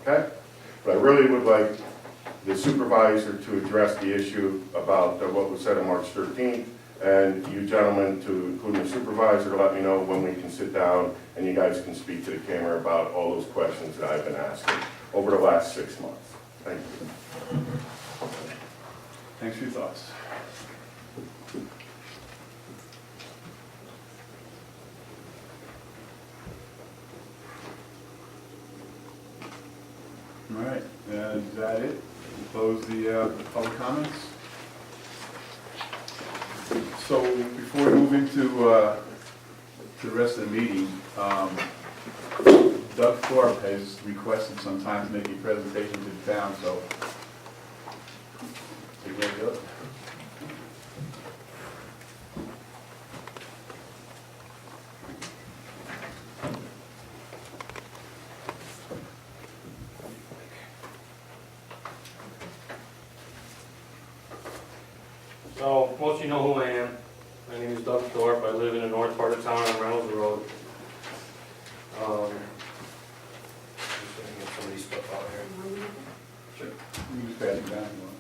okay? But I really would like the supervisor to address the issue about what was said on March 13th, and you gentlemen, to including the supervisor, to let me know when we can sit down and you guys can speak to the camera about all those questions that I've been asking over the last 6 months. Thank you. Thanks for your thoughts. All right, is that it? We'll close the public comments. So before we move into to the rest of the meeting, Doug Thorpe has requested some time to make a presentation to the town, so you ready to go? So, most of you know who I am. My name is Doug Thorpe. I live in the north part of town on Reynolds Road. Just gonna get some of these stuff out here. Sure. You can just pass it down if you want.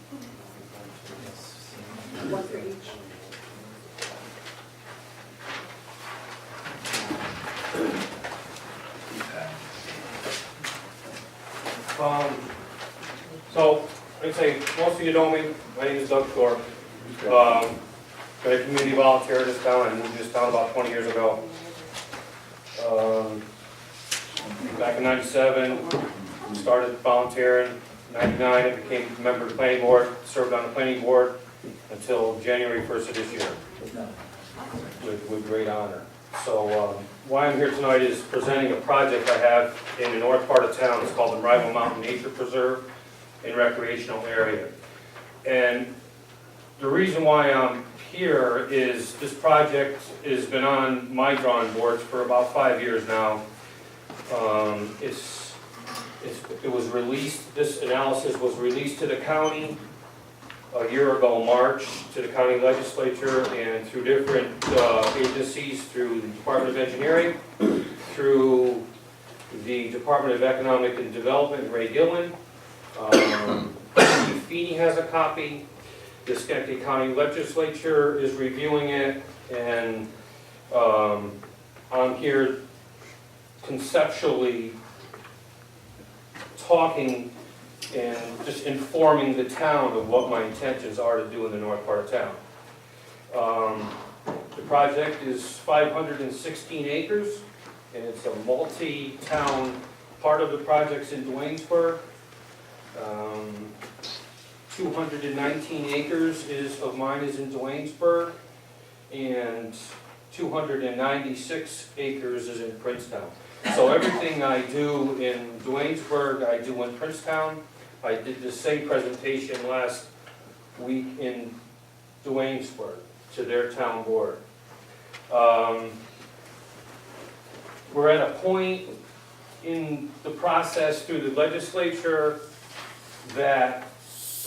One for each. So, like I say, most of you know me. My name is Doug Thorpe. Been a community volunteer in this town. I moved to this town about 20 years ago. Back in '97, started volunteering. '99, I became a member of the planning board, served on the planning board until January 1st of this year, with great honor. So why I'm here tonight is presenting a project I have in the north part of town. It's called the Rival Mountain Nature Preserve and Recreational Area. And the reason why I'm here is this project has been on my drawing boards for about 5 years now. It was released, this analysis was released to the county a year ago, March, to the county legislature and through different agencies, through the Department of Engineering, through the Department of Economic and Development, Ray Gillen. Steve Feeney has a copy. The Schenectady County Legislature is reviewing it, and I'm here conceptually talking and just informing the town of what my intentions are to do in the north part of town. The project is 516 acres, and it's a multi-town, part of the project's in Duanesburg. 219 acres of mine is in Duanesburg, and 296 acres is in Princetown. So everything I do in Duanesburg, I do in Princetown. I did the same presentation last week in Duanesburg to their town board. We're at a point in the process through the legislature that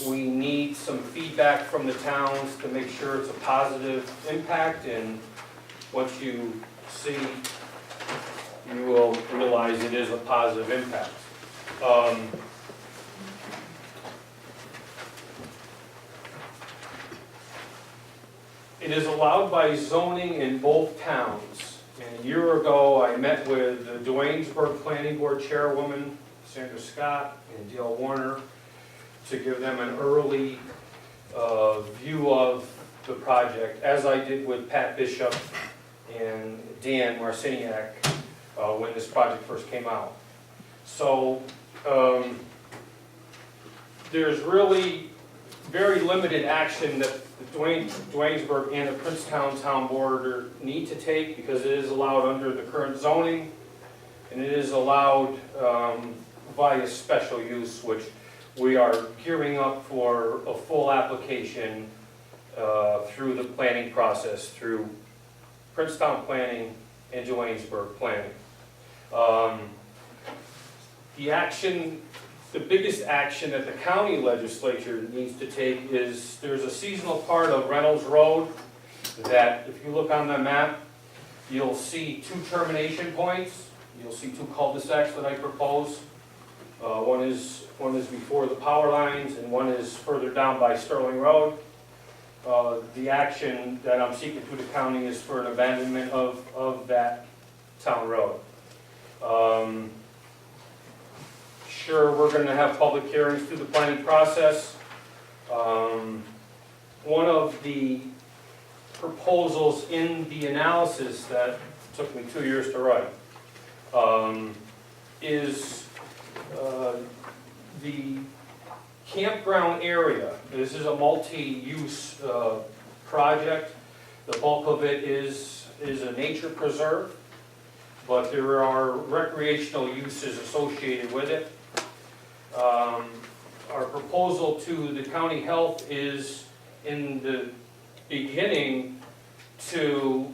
we need some feedback from the towns to make sure it's a positive impact, and once you see, you will realize it is a positive impact. It is allowed by zoning in both towns. And a year ago, I met with the Duanesburg Planning Board Chairwoman, Sandra Scott, and Dale Warner, to give them an early view of the project, as I did with Pat Bishop and Dan Marciniak when this project first came out. So there's really very limited action that the Duanesburg and the Princetown Town Board need to take, because it is allowed under the current zoning, and it is allowed via special use, which we are gearing up for a full application through the planning process, through Princetown Planning and Duanesburg Planning. The biggest action that the county legislature needs to take is, there's a seasonal part of Reynolds Road that, if you look on the map, you'll see 2 termination points. You'll see 2 cul-de-sacs that I propose. One One is before the power lines, and one is further down by Sterling Road. The action that I'm seeking through the county is for an abandonment of that town road. Sure, we're going to have public hearings through the planning process. One of the proposals in the analysis that took me 2 years to write is the campground area. This is a multi-use project. The bulk of it is a nature preserve, but there are recreational uses associated with it. Our proposal to the county health is in the beginning to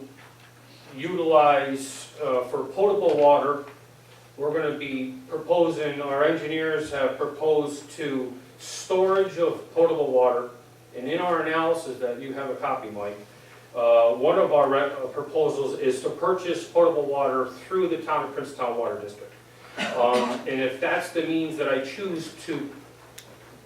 utilize for potable water. We're going to be proposing, our engineers have proposed to storage of potable water, and in our analysis that you have a copy, Mike, one of our proposals is to purchase potable water through the town of Princetown Water District. And if that's the means that I choose to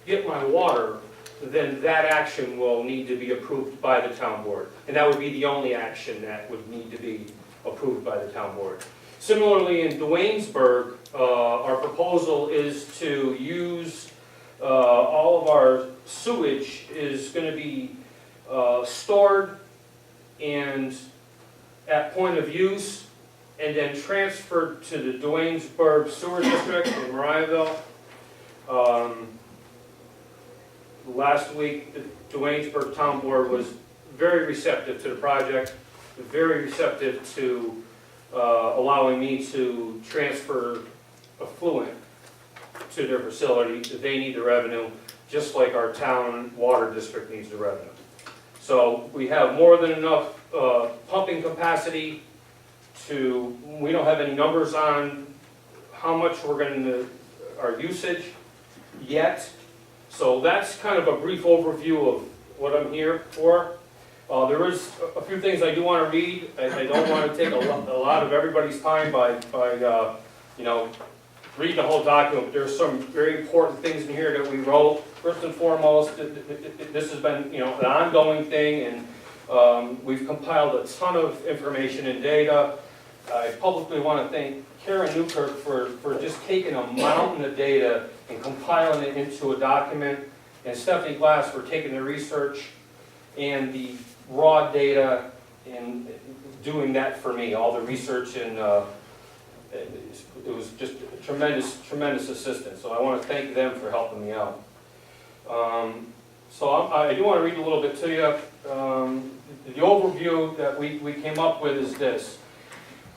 get my water, then that action will need to be approved by the town board. And that would be the only action that would need to be approved by the town board. Similarly, in Duanesburg, our proposal is to use all of our sewage is going to be stored and at point of use, and then transferred to the Duanesburg Sewer District in Mariahville. Last week, the Duanesburg Town Board was very receptive to the project, very receptive to allowing me to transfer effluent to their facility. They need the revenue, just like our town water district needs the revenue. So we have more than enough pumping capacity to, we don't have any numbers on how much we're going to, our usage yet. So that's kind of a brief overview of what I'm here for. There is a few things I do want to read. I don't want to take a lot of everybody's time by you know, reading the whole document. There's some very important things in here that we wrote. First and foremost, this has been, you know, an ongoing thing, and we've compiled a ton of information and data. I publicly want to thank Karen Newkirk for just taking a mountain of data and compiling it into a document, and Stephanie Glass for taking the research and the raw data and doing that for me, all the research, and it was just tremendous assistance. So I want to thank them for helping me out. So I do want to read a little bit to you. The overview that we came up with is this.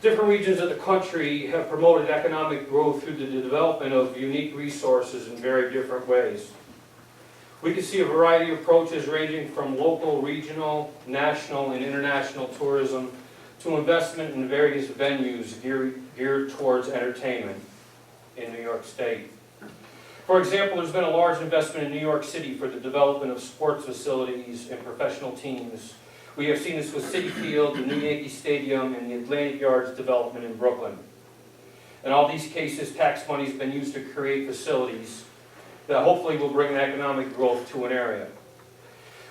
Different regions of the country have promoted economic growth through the development of unique resources in very different ways. We can see a variety of approaches ranging from local, regional, national, and international tourism to investment in various venues geared towards entertainment in New York State. For example, there's been a large investment in New York City for the development of sports facilities and professional teams. We have seen this with Citi Field, the new Yankee Stadium, and the Atlantic Yards development in Brooklyn. In all these cases, tax money has been used to create facilities that hopefully will bring economic growth to an area.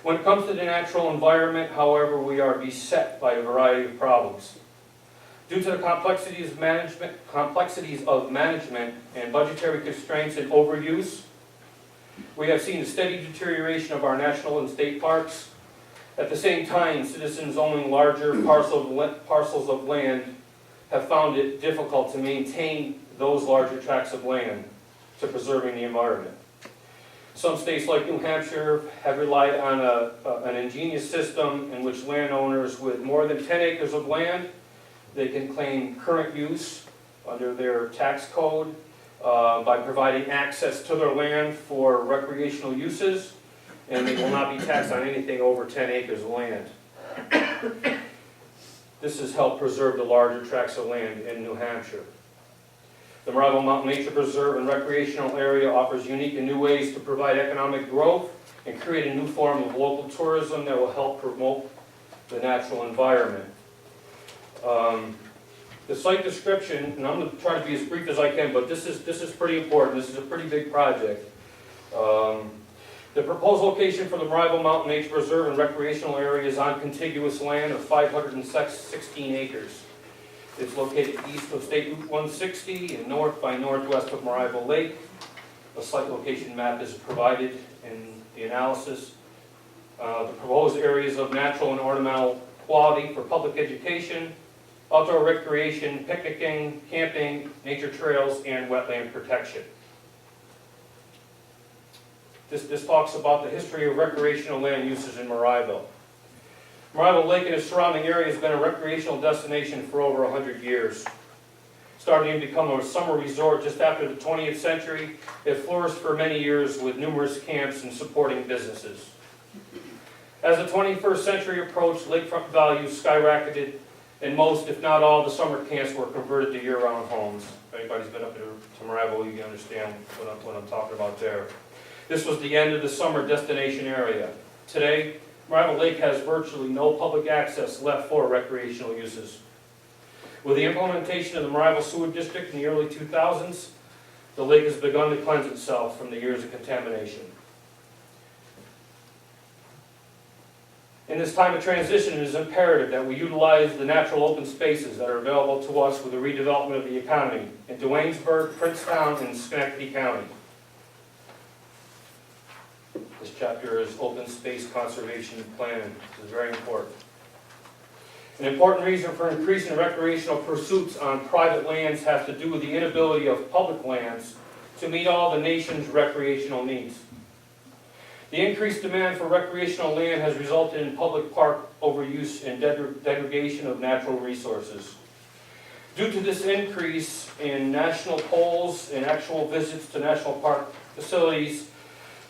When it comes to the natural environment, however, we are beset by a variety of problems. Due to the complexities of management and budgetary constraints and overuse, we have seen a steady deterioration of our national and state parks. At the same time, citizens owning larger parcels of land have found it difficult to maintain those larger tracts of land to preserving the environment. Some states like New Hampshire have relied on an ingenious system in which landowners with more than 10 acres of land, they can claim current use under their tax code by providing access to their land for recreational uses, and they will not be taxed on anything over 10 acres of land. This has helped preserve the larger tracts of land in New Hampshire. The Mariahville Mountain Nature Preserve and Recreational Area offers unique and new ways to provide economic growth and create a new form of local tourism that will help promote the natural environment. The site description, and I'm going to try to be as brief as I can, but this is pretty important. This is a pretty big project. The proposed location for the Marival Mountain Nature Reserve and recreational area is on contiguous land of 516 acres. It's located east of State Route 160 and north by northwest of Marival Lake. A site location map is provided in the analysis. The proposed areas of natural and ornamental quality for public education, outdoor recreation, picnicking, camping, nature trails, and wetland protection. This talks about the history of recreational land uses in Marival. Marival Lake and its surrounding area has been a recreational destination for over 100 years. Starting to become a summer resort just after the 20th century, it flourished for many years with numerous camps and supporting businesses. As the 21st century approached, lakefront values skyrocketed, and most, if not all, the summer camps were converted to year-round homes. If anybody's been up to Marival, you can understand what I'm talking about there. This was the end of the summer destination area. Today, Marival Lake has virtually no public access left for recreational uses. With the implementation of the Marival Sewer District in the early 2000s, the lake has begun to cleanse itself from the years of contamination. In this time of transition, it is imperative that we utilize the natural open spaces that are available to us with the redevelopment of the economy in Duanesburg, Princetown, and Schenectady County. This chapter is open space conservation planning. This is very important. An important reason for increasing recreational pursuits on private lands has to do with the inability of public lands to meet all the nation's recreational needs. The increased demand for recreational land has resulted in public park overuse and degradation of natural resources. Due to this increase in national polls and actual visits to national park facilities,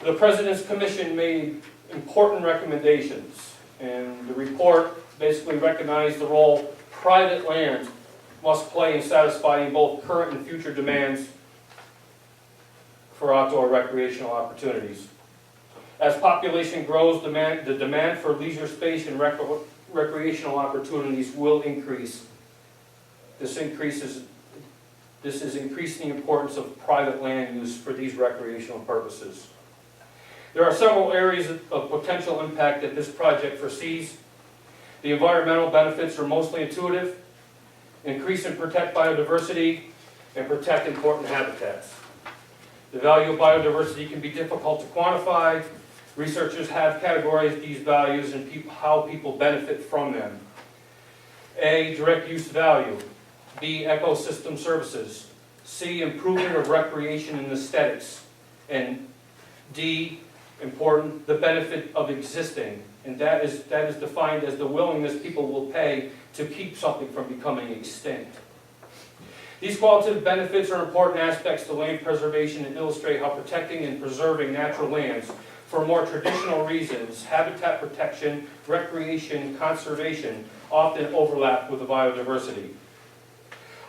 the President's Commission made important recommendations, and the report basically recognized the role private land must play in satisfying both current and future demands for outdoor recreational opportunities. As population grows, the demand for leisure space and recreational opportunities will increase. This is increasing the importance of private land use for these recreational purposes. There are several areas of potential impact that this project foresees. The environmental benefits are mostly intuitive: increase and protect biodiversity and protect important habitats. The value of biodiversity can be difficult to quantify. Researchers have categorized these values and how people benefit from them. A, direct use value. B, ecosystem services. C, improvement of recreation and aesthetics. And D, important, the benefit of existing. And that is defined as the willingness people will pay to keep something from becoming extinct. These qualitative benefits are important aspects to land preservation and illustrate how protecting and preserving natural lands for more traditional reasons, habitat protection, recreation, conservation, often overlap with the biodiversity.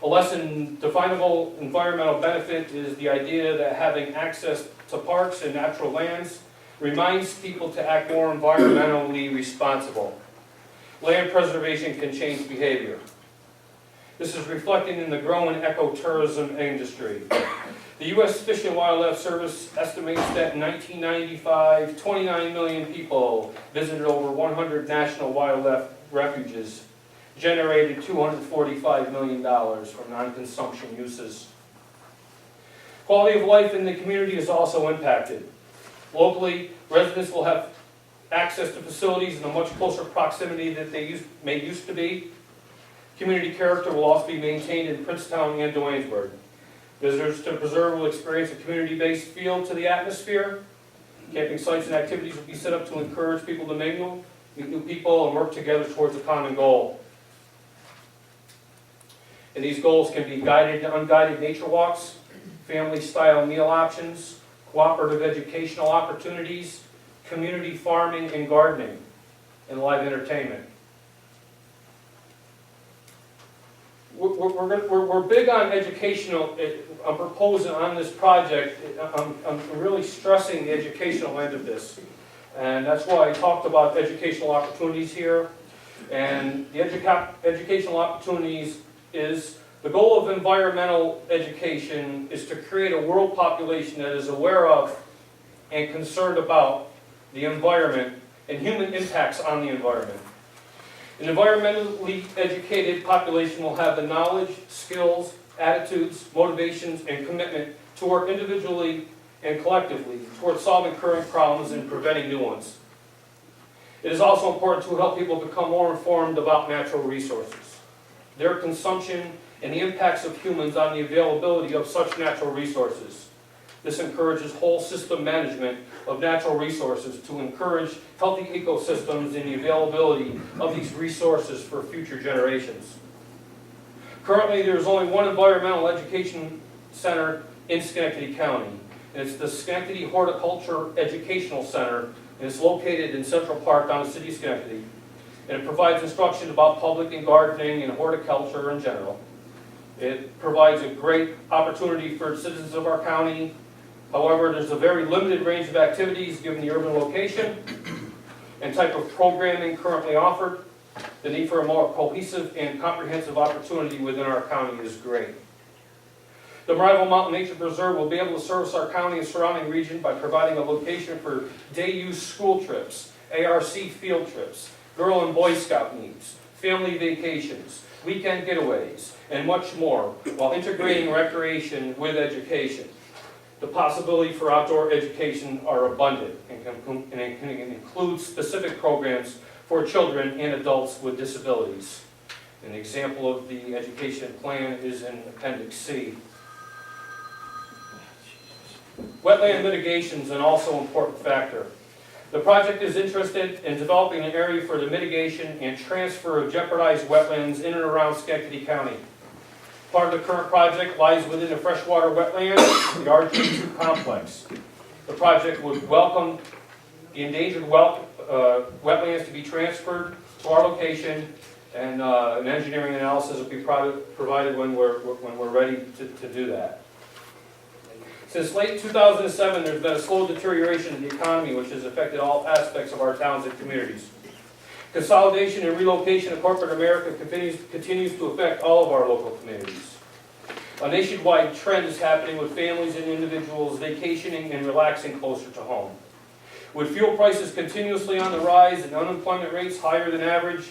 A less definable environmental benefit is the idea that having access to parks and natural lands reminds people to act more environmentally responsible. Land preservation can change behavior. This is reflected in the growing ecotourism industry. The U.S. Fish and Wildlife Service estimates that in 1995, 29 million people visited over 100 national wildlife refuges, generated $245 million from non-consumption uses. Quality of life in the community is also impacted. Locally, residents will have access to facilities in a much closer proximity than they used to be. Community character will also be maintained in Princetown and Duanesburg. Visitors to the preserve will experience a community-based feel to the atmosphere. Camping sites and activities will be set up to encourage people to mingle, meet new people, and work together towards a common goal. And these goals can be guided and unguided nature walks, family-style meal options, cooperative educational opportunities, community farming and gardening, and live entertainment. We're big on educational. I'm proposing on this project, I'm really stressing the educational end of this. And that's why I talked about educational opportunities here. And the educational opportunities is the goal of environmental education is to create a world population that is aware of and concerned about the environment and human impacts on the environment. An environmentally educated population will have the knowledge, skills, attitudes, motivations, and commitment to work individually and collectively towards solving current problems and preventing new ones. It is also important to help people become more informed about natural resources, their consumption, and the impacts of humans on the availability of such natural resources. This encourages whole system management of natural resources to encourage healthy ecosystems and the availability of these resources for future generations. Currently, there is only one environmental education center in Schenectady County, and it's the Schenectady Horticulture Educational Center, and it's located in Central Park down in the city of Schenectady. And it provides instruction about public and gardening and horticulture in general. It provides a great opportunity for citizens of our county. However, there's a very limited range of activities given the urban location and type of programming currently offered. The need for a more cohesive and comprehensive opportunity within our county is great. The Marival Mountain Nature Preserve will be able to service our county and surrounding region by providing a location for day-use school trips, ARC field trips, Girl and Boy Scout meets, family vacations, weekend getaways, and much more, while integrating recreation with education. The possibility for outdoor education are abundant and can include specific programs for children and adults with disabilities. An example of the education plan is in Appendix C. Wetland mitigation is an also important factor. The project is interested in developing an area for the mitigation and transfer of jeopardized wetlands in and around Schenectady County. Part of the current project lies within the freshwater wetlands, the RG2 complex. The project would welcome the endangered wetlands to be transferred to our location, and an engineering analysis will be provided when we're ready to do that. Since late 2007, there's been a slow deterioration in the economy, which has affected all aspects of our towns and communities. Consolidation and relocation of corporate America continues to affect all of our local communities. A nationwide trend is happening with families and individuals vacationing and relaxing closer to home. With fuel prices continuously on the rise and unemployment rates higher than average,